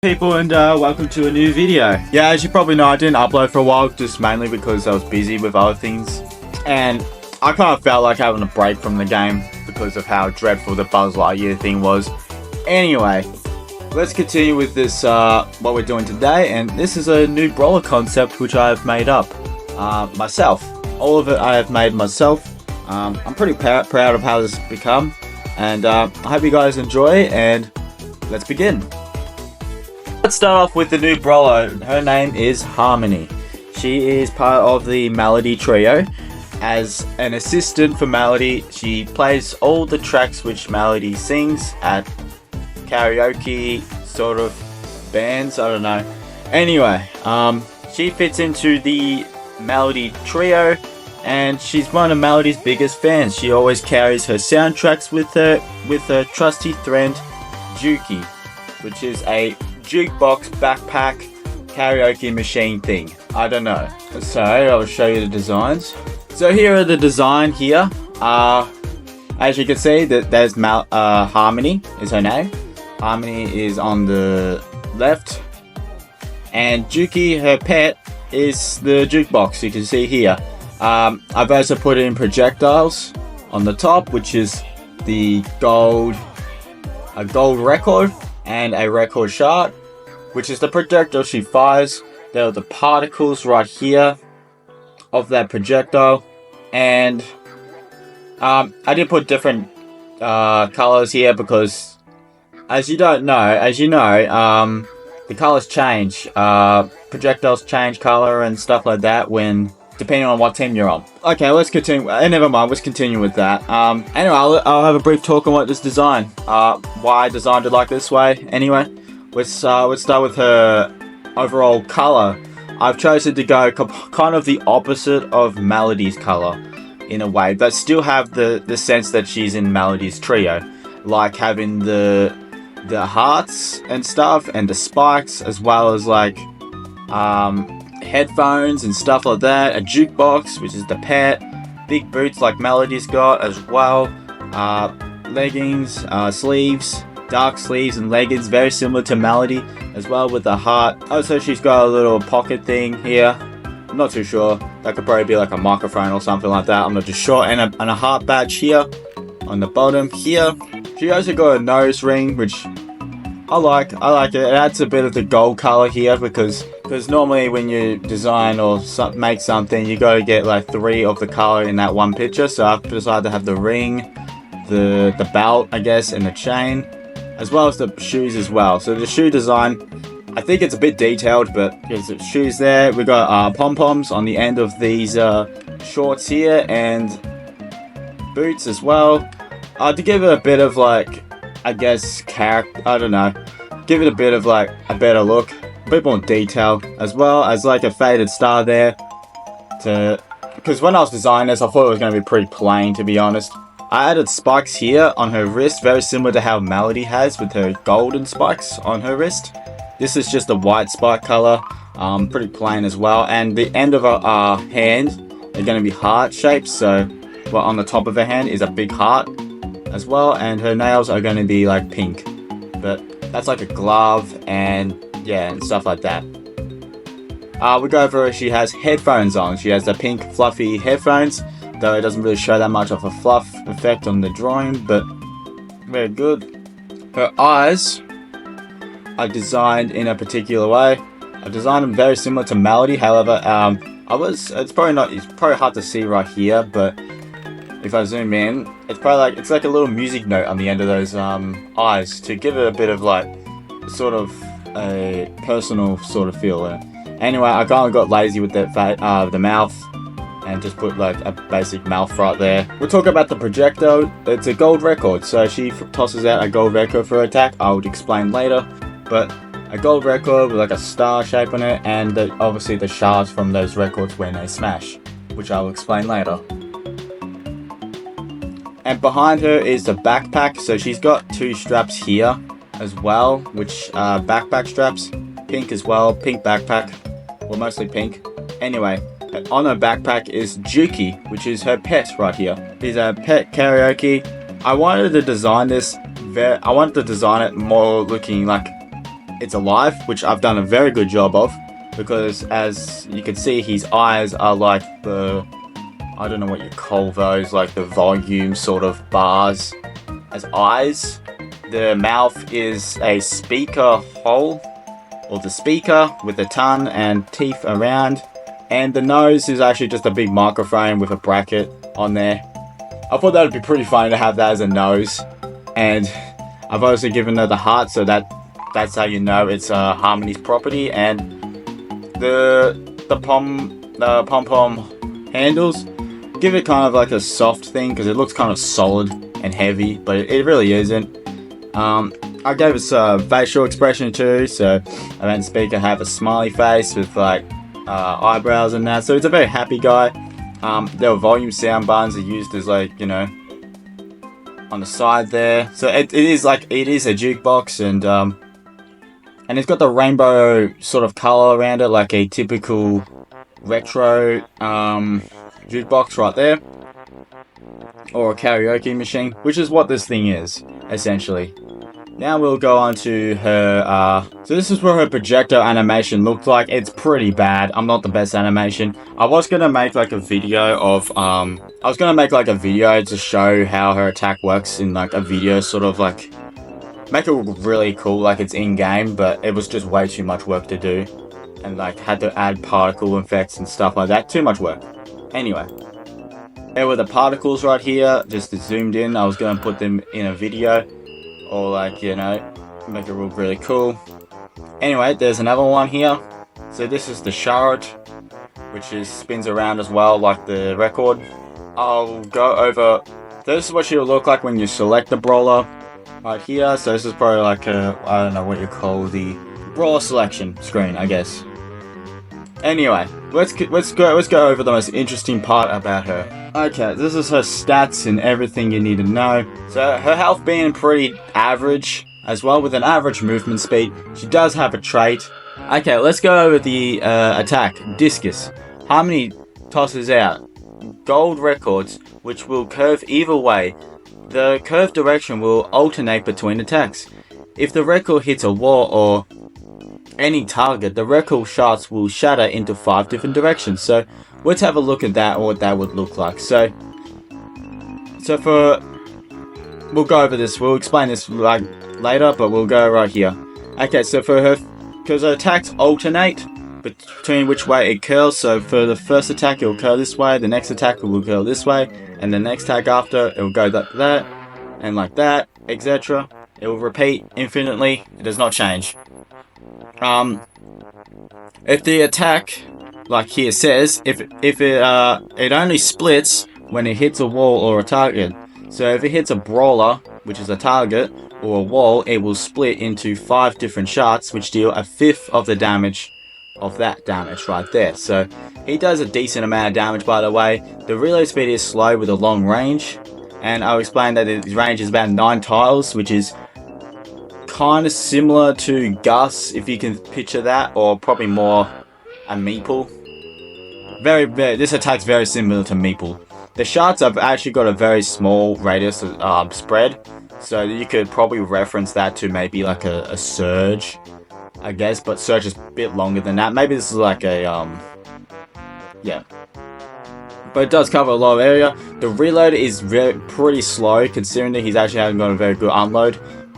People, and welcome to a new video. Yeah, as you probably know, I didn't upload for a while, just mainly because I was busy with other things, and I kind of felt like having a break from the game because of how dreadful the Buzz Lightyear thing was. Anyway, let's continue with this, what we're doing today, and this is a new brawler concept which I have made up myself. All of it I have made myself. I'm pretty proud of how this has become, and I hope you guys enjoy, and let's begin. Let's start off with the new brawler. Her name is Harmony. She is part of the Melody Trio. As an assistant for Melody, she plays all the tracks which Melody sings at karaoke sort of bands, I don't know. Anyway, she fits into the Melody Trio, and she's one of Melody's biggest fans. She always carries her soundtracks with her trusty friend Juki, which is a jukebox backpack karaoke machine thing. I don't know. So I'll show you the designs. So here are the design here. As you can see, there's Harmony is her name. Harmony is on the left, and Juki, her pet, is the jukebox. You can see here. I've also put in projectiles on the top, which is a gold record and a record shot, which is the projectile she fires. There are the particles right here of that projectile, and I did put different colors here because, as you know, the colors change. Projectiles change color and stuff like that when depending on what team you're on. Okay, let's continue. Never mind, let's continue with that. Anyway, I'll have a brief talk on what this design, why I designed it like this way. Anyway, let's start with her overall color. I've chosen to go kind of the opposite of Melody's color in a way, but still have the sense that she's in Melody's trio, like having the hearts and stuff and the spikes, as well as like headphones and stuff like that, a jukebox, which is the pet, big boots like Melody's got as well, leggings, sleeves, dark sleeves and leggings, very similar to Melody as well, with the heart. Also, she's got a little pocket thing here. I'm not too sure. That could probably be like a microphone or something like that. I'm not too sure. And a heart badge here on the bottom here. She also got a nose ring, which I like it. It adds a bit of the gold color here because normally when you design or make something, you got to get like 3 of the color in that one picture. So I've decided to have the ring, the belt, I guess, and the chain, as well as the shoes as well. So the shoe design, I think it's a bit detailed, but there's the shoes there. We got pom-poms on the end of these shorts here, and boots as well. To give it a bit of like, I guess, character, I don't know, give it a bit of like a better look, a bit more detail, as well as like a faded star there, because when I was designing this, I thought it was going to be pretty plain, to be honest. I added spikes here on her wrist, very similar to how Melody has with her golden spikes on her wrist. This is just a white spike color, pretty plain as well, and the end of her hand are going to be heart shaped, so well, on the top of her hand is a big heart as well, and her nails are going to be like pink, but that's like a glove and yeah, and stuff like that. We go over, she has headphones on. She has the pink fluffy headphones, though it doesn't really show that much of a fluff effect on the drawing, but very good. Her eyes are designed in a particular way. I designed them very similar to Melody, however, it's probably hard to see right here, but if I zoom in, it's like a little music note on the end of those eyes to give it a bit of like sort of a personal sort of feel there. Anyway, I kind of got lazy with the mouth and just put like a basic mouth right there. We'll talk about the projectile. It's a gold record, so she tosses out a gold record for her attack. I would explain later, but a gold record with like a star shape on it, and obviously the shards from those records when they smash, which I'll explain later. And behind her is the backpack, so she's got 2 straps here as well, which are backpack straps, pink as well, pink backpack, well, mostly pink. Anyway, on her backpack is Juki, which is her pet right here. He's a pet karaoke. I wanted to design it more looking like it's alive, which I've done a very good job of, because as you can see, his eyes are like the, I don't know what you call those, like the volume sort of bars as eyes. The mouth is a speaker hole, or the speaker with a tongue and teeth around. And the nose is actually just a big microphone with a bracket on there. I thought that would be pretty funny to have that as a nose. And I've also given her the heart, so that's how you know it's Harmony's property. And the pom-pom handles, give it kind of like a soft thing, because it looks kind of solid and heavy, but it really isn't. I gave us a facial expression too, so I made the speaker have a smiley face with like eyebrows and that, so it's a very happy guy. There were volume sound buttons are used as like, you know, on the side there, so it is a jukebox, and it's got the rainbow sort of color around it, like a typical retro jukebox right there, or a karaoke machine, which is what this thing is essentially. Now we'll go on to her, so this is what her projector animation looked like. It's pretty bad. I'm not the best animation. I was going to make like a video of, to show how her attack works in like a video, sort of like, make it look really cool like it's in-game, but it was just way too much work to do. And like, had to add particle effects and stuff like that. Too much work. Anyway. There were the particles right here, just zoomed in. I was going to put them in a video, or like, you know, make it look really cool. Anyway, there's another one here. So this is the shard, which spins around as well like the record. I'll go over, this is what she'll look like when you select the brawler right here. So this is probably like a, I don't know what you call the brawler selection screen, I guess. Anyway, let's go over the most interesting part about her. Okay, this is her stats and everything you need to know. So her health being pretty average as well, with an average movement speed. She does have a trait. Okay, let's go over the attack. Discus. Harmony tosses out gold records, which will curve either way. The curved direction will alternate between attacks. If the record hits a wall or any target, the record shards will shatter into 5 different directions. So let's have a look at that, what that would look like. So we'll go over this, we'll explain this like later, but we'll go right here. Okay, so for her, because her attacks alternate between which way it curls, so for the first attack it will curl this way, the next attack will curl this way, and the next attack after it will go like that, and like that, etc. It will repeat infinitely, it does not change. If the attack, like here says, if it only splits when it hits a wall or a target. So if it hits a brawler, which is a target, or a wall, it will split into 5 different shards, which deal 1/5 of the damage of that damage right there. So he does a decent amount of damage, by the way. The reload speed is slow with a long range, and I'll explain that his range is about 9 tiles, which is kind of similar to Gus, if you can picture that, or probably more a Meeple. This attack's very similar to Meeple. The shards have actually got a very small radius spread, so you could probably reference that to maybe like a Surge, I guess, but Surge is a bit longer than that. Maybe this is like a, yeah. But it does cover a lot of area. The reload is pretty slow, considering that he's actually hasn't got a very good unload.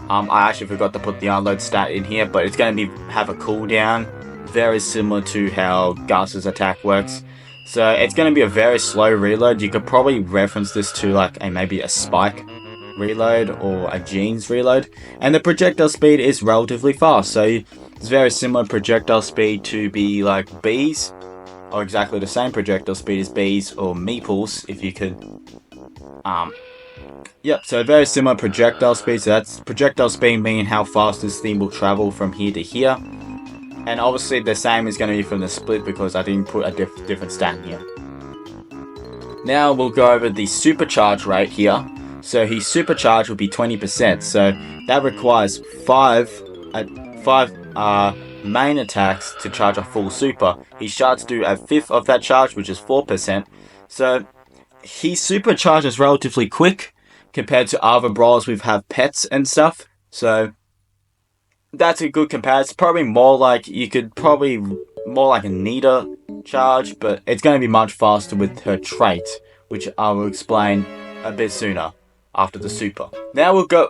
I actually forgot to put the unload stat in here, but it's going to have a cooldown, very similar to how Gus's attack works. So it's going to be a very slow reload. You could probably reference this to like maybe a Spike reload or a Jeans reload. And the projectile speed is relatively fast, so it's very similar projectile speed to be like Bees, or exactly the same projectile speed as Bees or Meeples, if you could. Yep, so very similar projectile speed. So that's projectile speed meaning how fast this thing will travel from here to here. And obviously the same is going to be from the split, because I didn't put a different stat in here. Now we'll go over the supercharge rate here. So his supercharge will be 20%. So that requires 5 main attacks to charge a full super. His shards do 1/5 of that charge, which is 4%. So his supercharge is relatively quick compared to other brawlers we've had pets and stuff. So that's a good comparison. Probably more like more like a Nita charge, but it's going to be much faster with her trait, which I will explain a bit sooner after the super. Now we'll go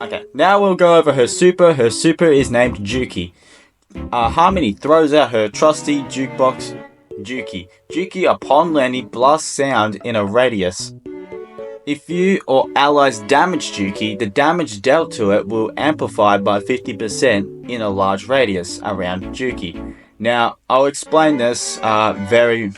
over her super. Her super is named Juki. Harmony throws out her trusty jukebox Juki. Juki, upon landing, blasts sound in a radius. If you or allies damage Juki, the damage dealt to it will amplify by 50% in a large radius around Juki. Now, I'll explain this very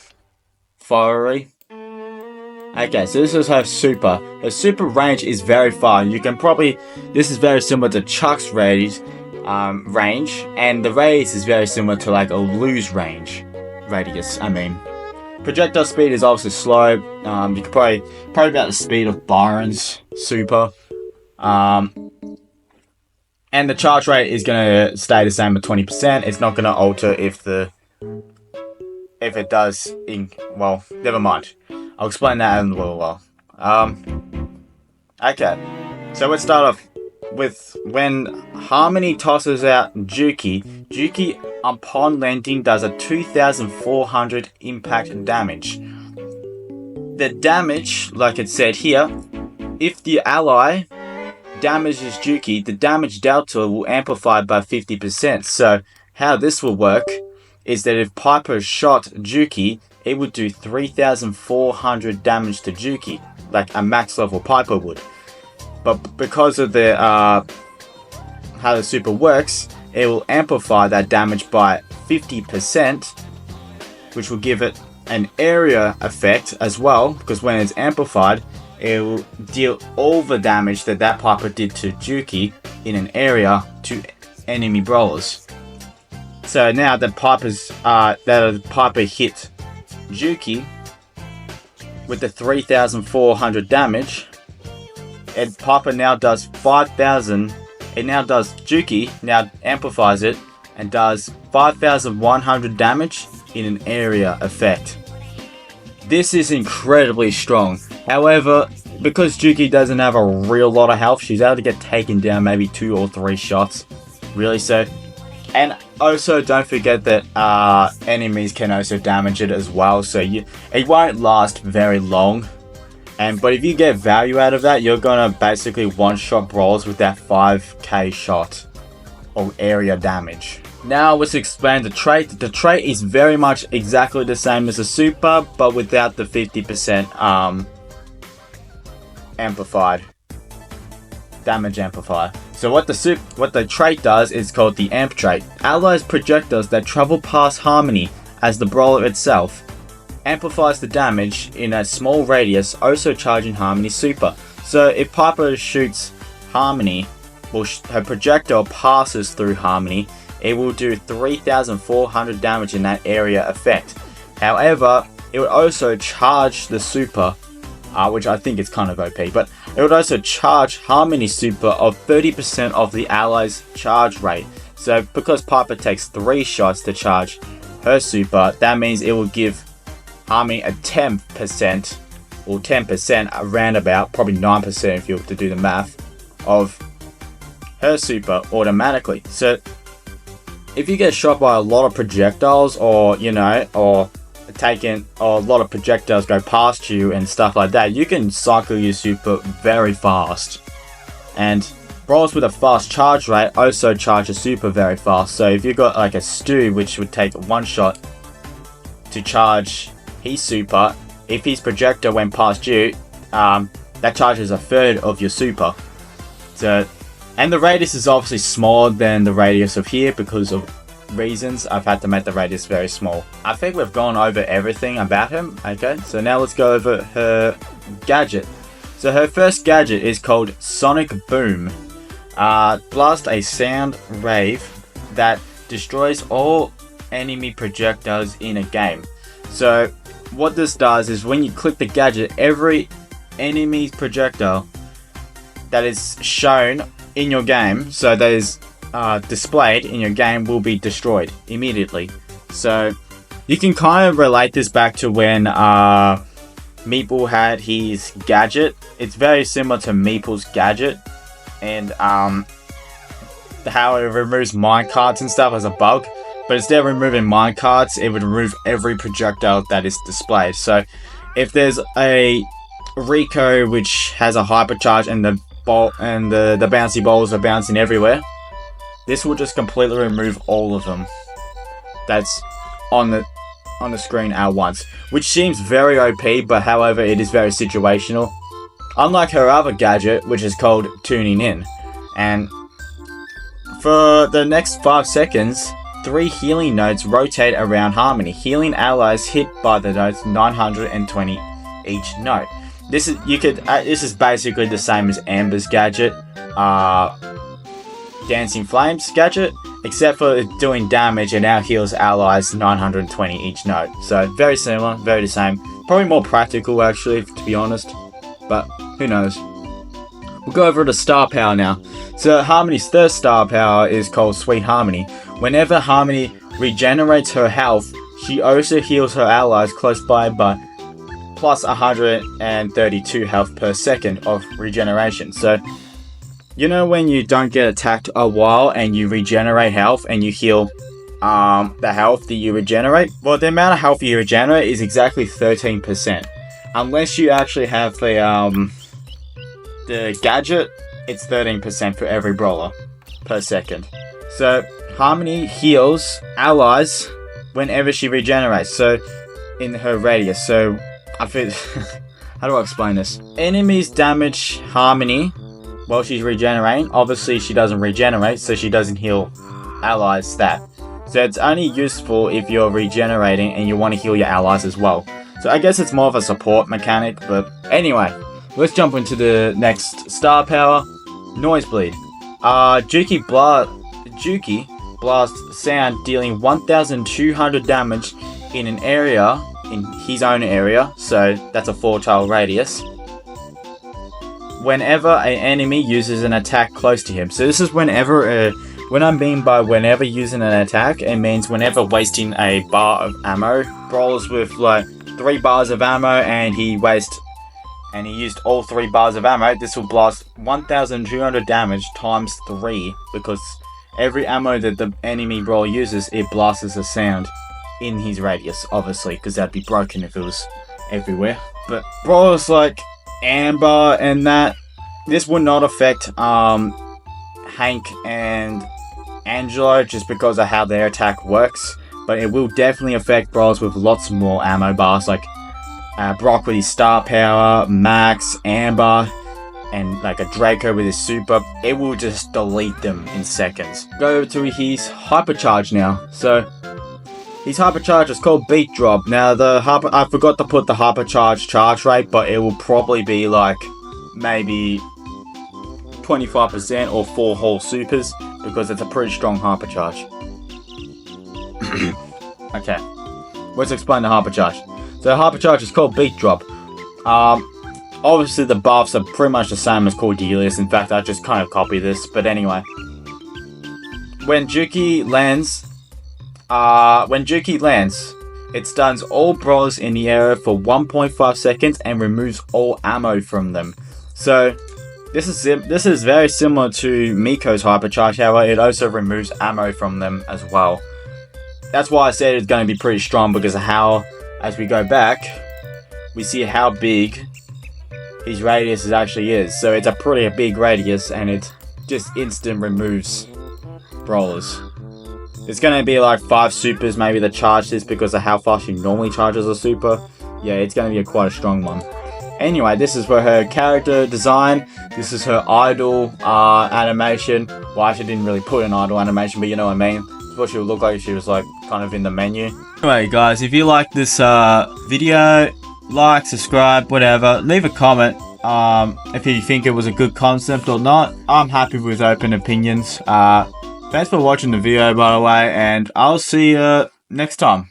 thoroughly. Okay, so this is her super. Her super range is very far. This is very similar to Chuck's range, and the radius is very similar to like a Lou's radius. Projectile speed is obviously slow. You could probably about the speed of Byron's super. And the charge rate is gonna stay the same at 20%. It's not gonna alter if it does. Well, never mind. I'll explain that in a little while. Okay, so let's start off with when Harmony tosses out Juki. Juki, upon landing, does a 2,400 impact damage. The damage, like it said here, if the ally damages Juki, the damage delta will amplify by 50%. So how this will work is that if Piper shot Juki, it would do 3,400 damage to Juki, like a max level Piper would. But because of the how the super works, it will amplify that damage by 50%, which will give it an area effect as well, because when it's amplified, it will deal all the damage that Piper did to Juki in an area to enemy brawlers. So now that Piper hit Juki with the 3,400 damage, and Piper now does 5,000. It now does Juki, now amplifies it, and does 5,100 damage in an area effect. This is incredibly strong. However, because Juki doesn't have a real lot of health, she's able to get taken down maybe 2 or 3 shots. Really so. And also don't forget that enemies can also damage it as well, so it won't last very long. But if you get value out of that, you're gonna basically one-shot brawls with that 5k shot or area damage. Now let's explain the trait. The trait is very much exactly the same as a super, but without the 50% amplified damage amplifier. So what the trait does is called the amp trait. Allies projectiles that travel past Harmony as the brawler itself amplifies the damage in a small radius, also charging Harmony's super. So if Piper shoots Harmony, her projectile passes through Harmony, it will do 3,400 damage in that area effect. However, it would also charge the super, which I think is kind of OP, but it would also charge Harmony's super of 30% of the ally's charge rate. So because Piper takes 3 shots to charge her super, that means it will give Harmony a 10% or 10% around about, probably 9% if you were to do the math, of her super automatically. So if you get shot by a lot of projectiles, or a lot of projectiles go past you and stuff like that, you can cycle your super very fast. And brawlers with a fast charge rate also charge a super very fast. So if you got like a Stu, which would take 1 shot to charge his super, if his projectile went past you, that charges a third of your super. So, and the radius is obviously smaller than the radius of here because of reasons. I've had to make the radius very small. I think we've gone over everything about him. Okay, so now let's go over her gadget. So her first gadget is called Sonic Boom. Blast a sound wave that destroys all enemy projectiles in a game. So what this does is when you click the gadget, every enemy projectile that is shown in your game, so that is displayed in your game, will be destroyed immediately. So you can kind of relate this back to when Meeple had his gadget. It's very similar to Meeple's gadget, and how it removes minecarts and stuff as a bug, but instead of removing minecarts, it would remove every projectile that is displayed. So if there's a Rico which has a hypercharge and the ball and the bouncy balls are bouncing everywhere, this will just completely remove all of them that's on the screen at once, which seems very OP, but however it is very situational, unlike her other gadget, which is called tuning in. And for the next 5 seconds, 3 healing notes rotate around Harmony, healing allies hit by the notes 920 each note. This is basically the same as Amber's gadget, Dancing Flames gadget, except for doing damage and now heals allies 920 each note. So very similar, very the same. Probably more practical actually, to be honest, but who knows. We'll go over to star power now. So Harmony's third star power is called Sweet Harmony. Whenever Harmony regenerates her health, she also heals her allies close by plus 132 health per second of regeneration. So you know when you don't get attacked a while and you regenerate health and you heal the health that you regenerate? Well, the amount of health you regenerate is exactly 13%. Unless you actually have the gadget, it's 13% for every brawler per second. So Harmony heals allies whenever she regenerates, so in her radius. So I feel how do I explain this? Enemies damage Harmony while she's regenerating. Obviously she doesn't regenerate, so she doesn't heal allies stat. So it's only useful if you're regenerating and you want to heal your allies as well. So I guess it's more of a support mechanic, but anyway, let's jump into the next star power, Noise Bleed. Juki blasts sound, dealing 1,200 damage in an area, in his own area, so that's a 4-tile radius, whenever an enemy uses an attack close to him. So this is when I mean by whenever using an attack, it means whenever wasting a bar of ammo. Brawlers with like 3 bars of ammo and he used all 3 bars of ammo, this will blast 1,200 damage times 3, because every ammo that the enemy brawler uses, it blasts a sound in his radius, obviously, because that'd be broken if it was everywhere. But brawlers like Amber and that, this would not affect Hank and Angelo just because of how their attack works, but it will definitely affect brawlers with lots more ammo bars, like Brock with his star power, Max, Amber, and like a Draco with his super. It will just delete them in seconds. Go over to his Hypercharge now. So his Hypercharge is called Beat Drop. Now I forgot to put the Hypercharge charge rate, but it will probably be like maybe 25% or 4 whole supers, because it's a pretty strong Hypercharge. Okay, let's explain the Hypercharge. So Hypercharge is called Beat Drop. Obviously the buffs are pretty much the same as Cordelius. In fact, I just kind of copy this, but anyway. When Juki lands, it stuns all brawlers in the area for 1.5 seconds and removes all ammo from them. So this is very similar to Miko's Hypercharge, however it also removes ammo from them as well. That's why I said it's going to be pretty strong, because of how, as we go back, we see how big his radius actually is. So it's a pretty big radius, and it just instant removes brawlers. It's going to be like 5 supers maybe that charge this, because of how fast she normally charges a super. Yeah, it's going to be quite a strong one. Anyway, this is for her character design. This is her idol animation. Well, I actually didn't really put an idol animation, but you know what I mean. It's what she would look like if she was like kind of in the menu. Anyway guys, if you like this video, like, subscribe, whatever, leave a comment if you think it was a good concept or not. I'm happy with open opinions. Thanks for watching the video, by the way, and I'll see you next time.